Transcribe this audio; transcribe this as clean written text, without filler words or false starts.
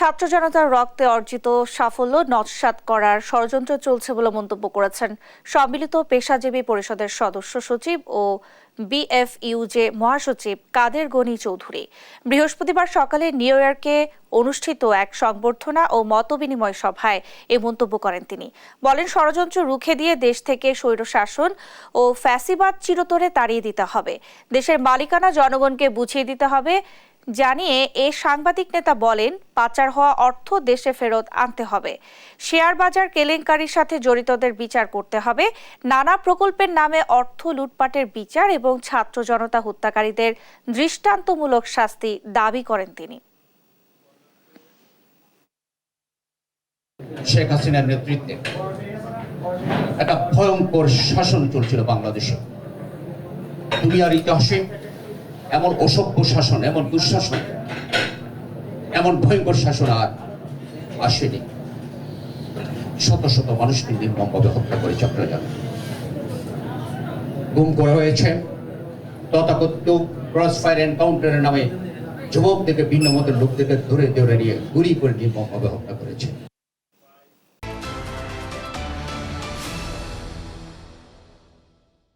ছাত্র জনতার রক্তে অর্জিত সাফল্য নস্যাৎ করার ষড়যন্ত্র চলছে বলে মন্তব্য করেছেন সম্মিলিত পেশাজীবী পরিষদের সদস্য সচিব ও বিএফইউজে মহাসচিব কাদের গনি চৌধুরী। বৃহস্পতিবার সকালে নিউ ইয়র্কে অনুষ্ঠিত এক সংবর্ধনা ও মতবিনিময় সভায় এ মন্তব্য করেন তিনি। বলেন, ষড়যন্ত্র রুখে দিয়ে দেশ থেকে স্বৈরশাসন ও ফ্যাসিবাদ চিরতরে তাড়িয়ে দিতে হবে। দেশের মালিকানা জনগণকে বুঝিয়ে দিতে হবে। জানিয়ে এ সাংবাদিক নেতা বলেন, পাচার হওয়া অর্থ দেশে ফেরত আনতে হবে। শেয়ার বাজার কেলেঙ্কারির সাথে জড়িতদের বিচার করতে হবে। নানা প্রকল্পের নামে অর্থ লুটপাটের বিচার এবং ছাত্র জনতা হত্যাকারীদের দৃষ্টান্তমূলক শাস্তি দাবি করেন তিনি। শেখ হাসিনার নেতৃত্বে একটা ভয়ঙ্কর শাসন চলছিল বাংলাদেশে। দুনিয়ার ইতিহাসে এমন অসভ্য শাসন, এমন দুঃশাসন, এমন ভয়ঙ্কর শাসন আর আসেনি। শত শত মানুষকে নির্মমভাবে হত্যা করে চট্টগ্রামে গুম করা হয়েছে। তথাকথিত ক্রস ফায়ার এনকাউন্টারের নামে যুবকদেরকে ভিন্ন মতের লোকদেরকে ধরে ধরে নিয়ে গুলি করে নির্মমভাবে হত্যা করেছে।